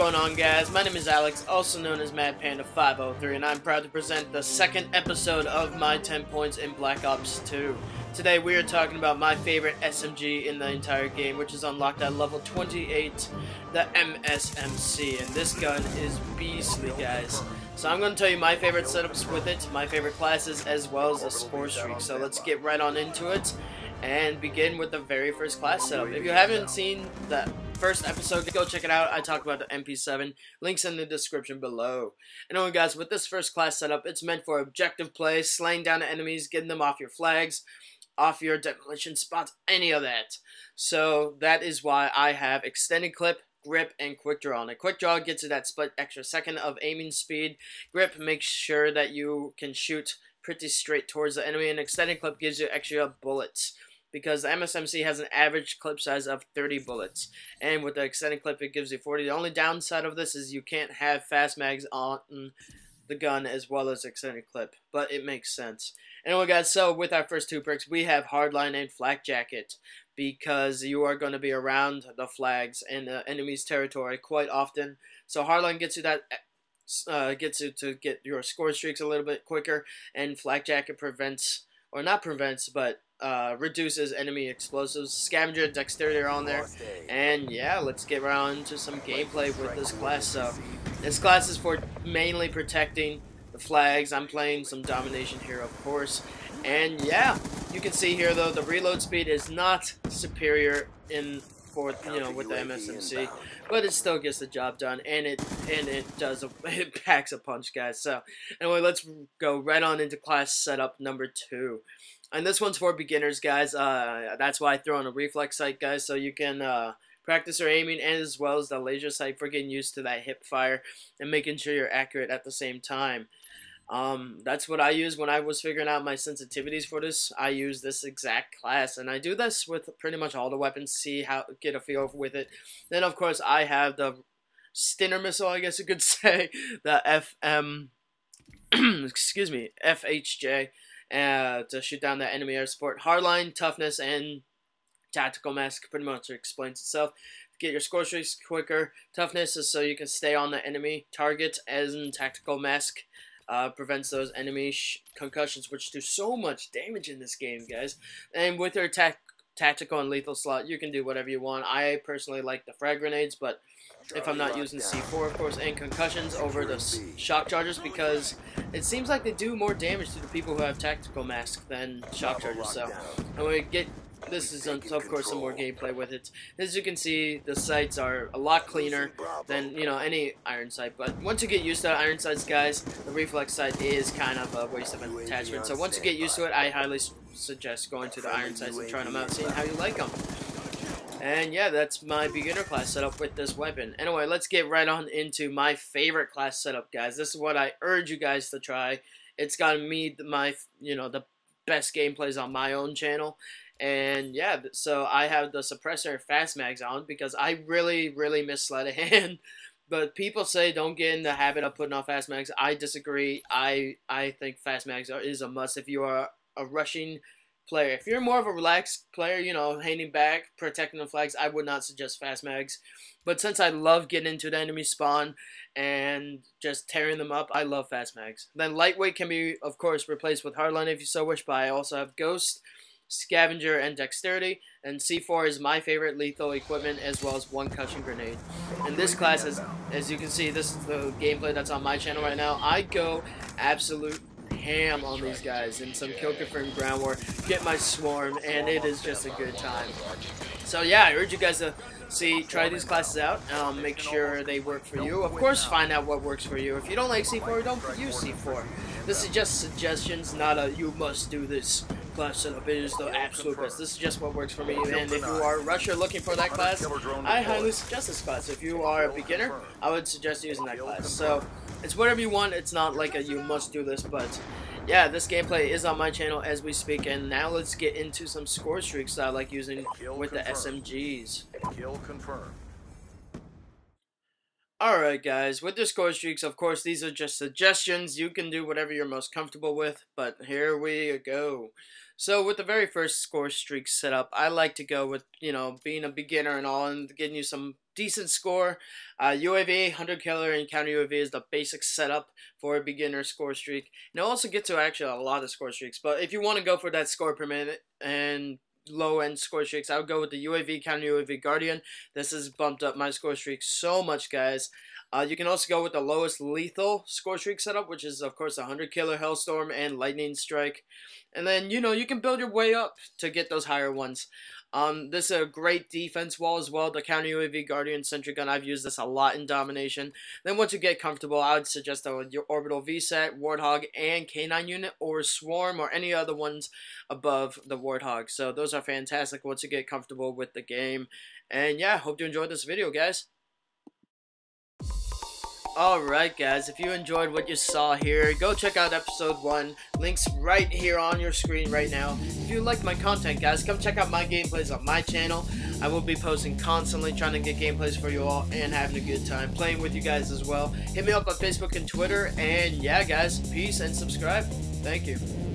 going on, guys? My name is Alex, also known as Mad Panda 503, and I'm proud to present the second episode of my 10 points in Black Ops 2. Today we are talking about my favorite SMG in the entire game, which is unlocked at level 28, the MSMC, and this gun is beastly, guys. So I'm going to tell you my favorite setups with it, my favorite classes, as well as the score streak. So let's get right on into it and begin with the very first class setup. If you haven't seen the first episode, go check it out. I talk about the MP7. Links in the description below. Anyway, guys, with this first class setup, it's meant for objective play, slaying down enemies, getting them off your flags, off your demolition spots, any of that. So that is why I have extended clip, grip, and quick draw. And a quick draw gets you that split extra second of aiming speed. Grip makes sure that you can shoot pretty straight towards the enemy, and extended clip gives you extra bullets, because the MSMC has an average clip size of 30 bullets, and with the extended clip it gives you 40. The only downside of this is you can't have fast mags on the gun as well as extended clip, but it makes sense. Anyway, guys, so with our first two perks, we have Hardline and Flak Jacket, because you are going to be around the flags and the enemy's territory quite often. So Hardline gets you that, gets you to get your score streaks a little bit quicker, and Flak Jacket prevents, or not prevents, but reduces enemy explosives. Scavenger and Dexterity are on there, and yeah, let's get around to some gameplay with this class. So this class is for mainly protecting the flags. I'm playing some domination here, of course, and yeah, you can see here though the reload speed is not superior in with the MSMC, but it still gets the job done, and it packs a punch, guys. So anyway, let's go right on into class setup number 2. And this one's for beginners, guys. That's why I throw in a reflex sight, guys, so you can practice your aiming, and as well as the laser sight for getting used to that hip fire and making sure you're accurate at the same time. That's what I used when I was figuring out my sensitivities for this. I use this exact class, and I do this with pretty much all the weapons, get a feel with it. Then, of course, I have the Stinner missile, I guess you could say, the excuse me, FHJ. To shoot down that enemy air support. Hardline, toughness, and tactical mask pretty much explains itself. Get your score streaks quicker. Toughness is so you can stay on the enemy target, as in tactical mask prevents those enemy concussions, which do so much damage in this game, guys. And with your tactical and lethal slot, you can do whatever you want. I personally like the frag grenades, but if I'm not using C4, of course, and concussions over the shock charges, because it seems like they do more damage to the people who have tactical mask than shock charges. So, and we get this is of course some more gameplay with it. As you can see, the sights are a lot cleaner than any iron sight. But once you get used to iron sights, guys, the reflex sight is kind of a waste of an attachment. So once you get used to it, I highly suggest going to the iron sights and trying them out, seeing how you like them. And yeah, that's my beginner class setup with this weapon. Anyway, let's get right on into my favorite class setup, guys. This is what I urge you guys to try. It's gotten me the best gameplays on my own channel. And yeah, so I have the suppressor fast mags on because I really miss sleight of hand. But people say don't get in the habit of putting on fast mags. I disagree. I think fast mags is a must if you are a rushing player. If you're more of a relaxed player, hanging back, protecting the flags, I would not suggest fast mags. But since I love getting into the enemy spawn and just tearing them up, I love fast mags. Then lightweight can be, of course, replaced with hardline if you so wish, but I also have ghost, scavenger, and dexterity. And C4 is my favorite lethal equipment, as well as one cushion grenade. And this class, as you can see, this is the gameplay that's on my channel right now. I go absolute ham on these guys in some kill confirmed ground war, get my swarm, and it is just a good time. So yeah, I urge you guys to try these classes out, make sure they work for you. Of course, find out what works for you. If you don't like C4, don't use C4. This is just suggestions, not a you must do this class setup. It is the absolute best. This is just what works for me, and if you are a rusher looking for that class, I highly suggest this class. If you are a beginner, I would suggest using that class. So it's whatever you want. It's not like a you must do this, but yeah, this gameplay is on my channel as we speak, and now let's get into some score streaks that I like using with the SMGs. Kill confirmed. Alright, guys, with the score streaks, of course, these are just suggestions. You can do whatever you're most comfortable with, but here we go. So with the very first score streak setup, I like to go with, being a beginner and all, and getting you some decent score. UAV, Hunter Killer, and Counter UAV is the basic setup for a beginner score streak. And it also gets to actually a lot of score streaks. But if you want to go for that score per minute and low end score streaks, I would go with the UAV, Counter UAV Guardian. This has bumped up my score streak so much, guys. You can also go with the lowest lethal score streak setup, which is, of course, 100 Killer, Hellstorm, and Lightning Strike. And then, you can build your way up to get those higher ones. This is a great defense wall as well. The Counter UAV Guardian Sentry Gun, I've used this a lot in Domination. Then once you get comfortable, I would suggest your Orbital VSAT, Warthog, and K9 unit, or Swarm, or any other ones above the Warthog. So those are fantastic once you get comfortable with the game. And yeah, hope you enjoyed this video, guys. Alright guys, if you enjoyed what you saw here, go check out episode 1. Links right here on your screen right now. If you like my content, guys, come check out my gameplays on my channel. I will be posting constantly, trying to get gameplays for you all and having a good time playing with you guys as well. Hit me up on Facebook and Twitter, and yeah guys, peace and subscribe. Thank you.